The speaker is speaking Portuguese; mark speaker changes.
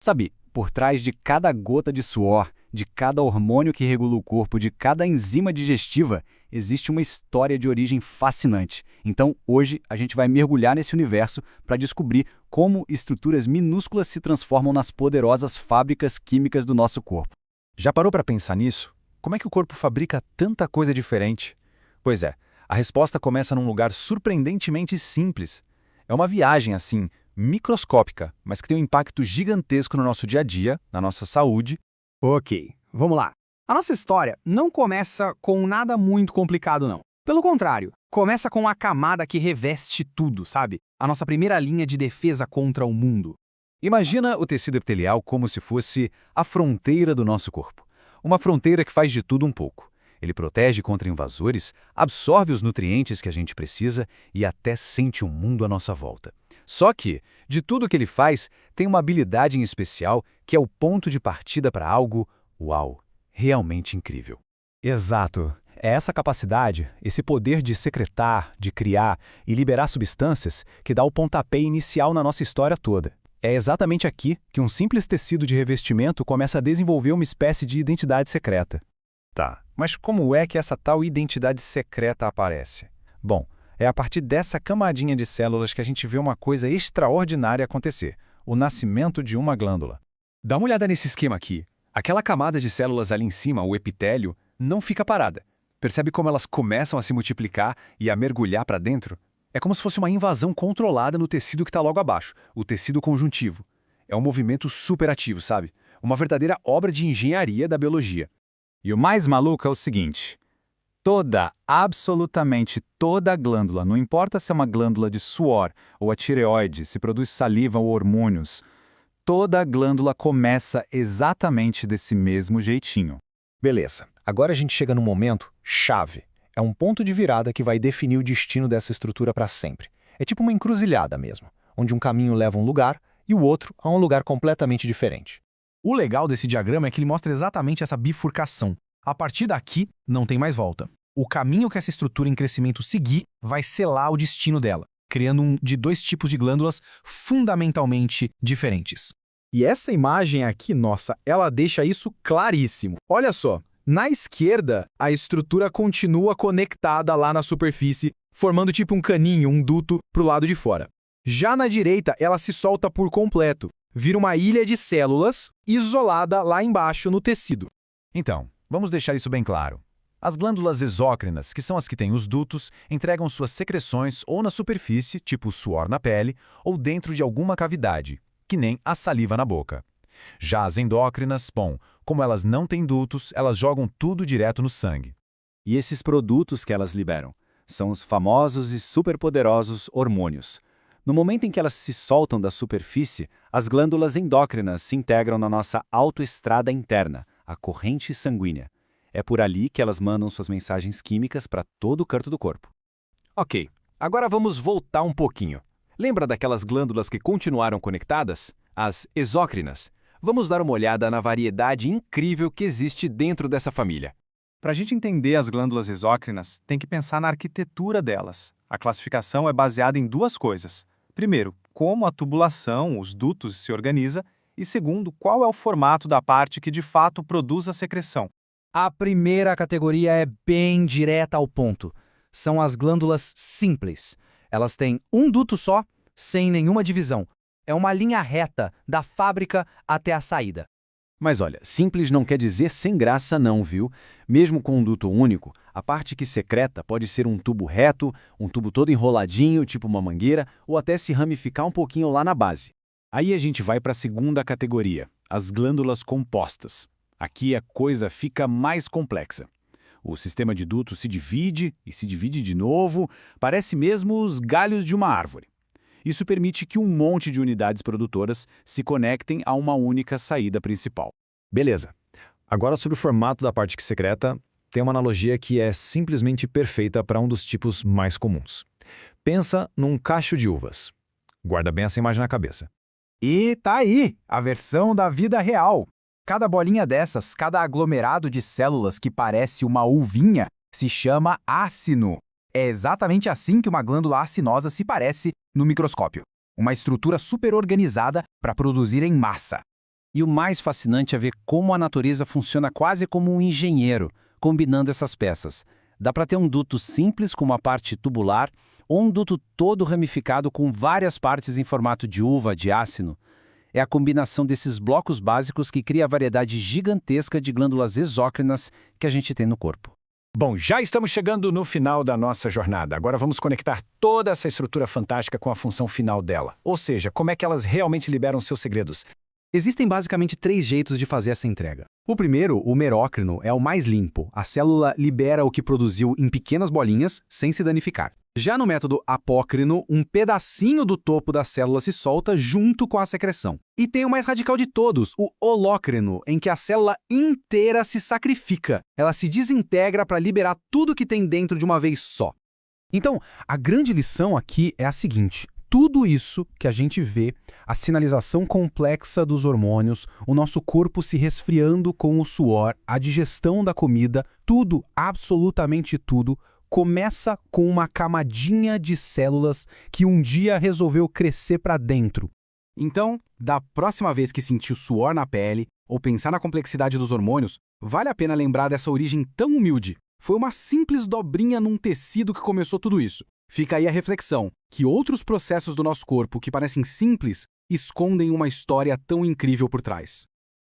Speaker 1: Sabe, por trás de cada gota de suor, de cada hormônio que regula o corpo, de cada enzima digestiva, existe uma história de origem fascinante. Então, hoje, a gente vai mergulhar nesse universo para descobrir como estruturas minúsculas se transformam nas poderosas fábricas químicas do nosso corpo.
Speaker 2: Já parou para pensar nisso? Como é que o corpo fabrica tanta coisa diferente? Pois é, a resposta começa num lugar surpreendentemente simples. É uma viagem, assim, microscópica, mas que tem um impacto gigantesco no nosso dia a dia, na nossa saúde.
Speaker 3: Ok, vamos lá. A nossa história não começa com nada muito complicado, não. Pelo contrário, começa com a camada que reveste tudo, sabe? A nossa primeira linha de defesa contra o mundo.
Speaker 2: Imagina o tecido epitelial como se fosse a fronteira do nosso corpo. Uma fronteira que faz de tudo um pouco. Ele protege contra invasores, absorve os nutrientes que a gente precisa e até sente o mundo à nossa volta. Só que, de tudo que ele faz, tem uma habilidade em especial que é o ponto de partida para algo, uau, realmente incrível.
Speaker 4: Exato. É essa capacidade, esse poder de secretar, de criar e liberar substâncias que dá o pontapé inicial na nossa história toda. É exatamente aqui que um simples tecido de revestimento começa a desenvolver uma espécie de identidade secreta.
Speaker 2: Tá, mas como é que essa tal identidade secreta aparece? Bom, é a partir dessa camadinha de células que a gente vê uma coisa extraordinária acontecer, o nascimento de uma glândula.
Speaker 4: Dá uma olhada nesse esquema aqui. Aquela camada de células ali em cima, o epitélio, não fica parada. Percebe como elas começam a se multiplicar e a mergulhar para dentro? É como se fosse uma invasão controlada no tecido que está logo abaixo, o tecido conjuntivo. É um movimento superativo, sabe? Uma verdadeira obra de engenharia da biologia.
Speaker 5: E o mais maluco é o seguinte: absolutamente toda glândula, não importa se é uma glândula de suor ou a tireoide, se produz saliva ou hormônios, toda glândula começa exatamente desse mesmo jeitinho.
Speaker 4: Beleza, agora a gente chega num momento chave. É um ponto de virada que vai definir o destino dessa estrutura para sempre. É tipo uma encruzilhada mesmo, onde um caminho leva a um lugar e o outro a um lugar completamente diferente.
Speaker 3: O legal desse diagrama é que ele mostra exatamente essa bifurcação. A partir daqui, não tem mais volta. O caminho que essa estrutura em crescimento seguir vai selar o destino dela, criando de dois tipos de glândulas fundamentalmente diferentes. E essa imagem aqui, nossa, ela deixa isso claríssimo. Olha só, na esquerda, a estrutura continua conectada lá na superfície, formando tipo um caninho, um duto, para o lado de fora. Já na direita, ela se solta por completo, vira uma ilha de células isolada lá embaixo no tecido.
Speaker 2: Então, vamos deixar isso bem claro. As glândulas exócrinas, que são as que têm os dutos, entregam suas secreções ou na superfície, tipo o suor na pele, ou dentro de alguma cavidade, que nem a saliva na boca. Já as endócrinas, bom, como elas não têm dutos, elas jogam tudo direto no sangue.
Speaker 1: E esses produtos que elas liberam são os famosos e superpoderosos hormônios. No momento em que elas se soltam da superfície, as glândulas endócrinas se integram na nossa autoestrada interna, a corrente sanguínea. É por ali que elas mandam suas mensagens químicas para todo o canto do corpo.
Speaker 4: Ok, agora vamos voltar um pouquinho. Lembra daquelas glândulas que continuaram conectadas? As exócrinas. Vamos dar uma olhada na variedade incrível que existe dentro dessa família.
Speaker 6: Para a gente entender as glândulas exócrinas, tem que pensar na arquitetura delas. A classificação é baseada em duas coisas. Primeiro, como a tubulação, os dutos, se organiza. E segundo, qual é o formato da parte que de fato produz a secreção.
Speaker 3: A primeira categoria é bem direta ao ponto. São as glândulas simples. Elas têm um duto só, sem nenhuma divisão. É uma linha reta da fábrica até a saída.
Speaker 1: Mas olha, simples não quer dizer sem graça não, viu? Mesmo com um duto único, a parte que secreta pode ser um tubo reto, um tubo todo enroladinho, tipo uma mangueira, ou até se ramificar um pouquinho lá na base. Aí a gente vai para a segunda categoria, as glândulas compostas. Aqui a coisa fica mais complexa. O sistema de dutos se divide e se divide de novo, parece mesmo os galhos de uma árvore. Isso permite que um monte de unidades produtoras se conectem a uma única saída principal.
Speaker 4: Beleza. Agora sobre o formato da parte que secreta, tem uma analogia que é simplesmente perfeita para um dos tipos mais comuns. Pensa num cacho de uvas. Guarda bem essa imagem na cabeça.
Speaker 3: E tá aí, a versão da vida real. Cada bolinha dessas, cada aglomerado de células que parece uma uvinha, se chama acino. É exatamente assim que uma glândula acinosa se parece no microscópio. Uma estrutura super organizada para produzir em massa.
Speaker 2: E o mais fascinante é ver como a natureza funciona quase como um engenheiro, combinando essas peças. Dá para ter um duto simples com uma parte tubular, ou um duto todo ramificado com várias partes em formato de uva, de ácino. É a combinação desses blocos básicos que cria a variedade gigantesca de glândulas exócrinas que a gente tem no corpo.
Speaker 4: Bom, já estamos chegando no final da nossa jornada. Agora vamos conectar toda essa estrutura fantástica com a função final dela. Ou seja, como é que elas realmente liberam seus segredos.
Speaker 3: Existem basicamente 3 jeitos de fazer essa entrega. O primeiro, o merócrino, é o mais limpo. A célula libera o que produziu em pequenas bolinhas, sem se danificar. Já no método apócrino, um pedacinho do topo da célula se solta junto com a secreção. E tem o mais radical de todos, o holócrino, em que a célula inteira se sacrifica. Ela se desintegra para liberar tudo que tem dentro de uma vez só. Então, a grande lição aqui é a seguinte: tudo isso que a gente vê, a sinalização complexa dos hormônios, o nosso corpo se resfriando com o suor, a digestão da comida, tudo, absolutamente tudo, começa com uma camadinha de células que um dia resolveu crescer para dentro. Então, da próxima vez que sentir o suor na pele ou pensar na complexidade dos hormônios, vale a pena lembrar dessa origem tão humilde. Foi uma simples dobrinha num tecido que começou tudo isso. Fica aí a reflexão, que outros processos do nosso corpo que parecem simples, escondem uma história tão incrível por trás.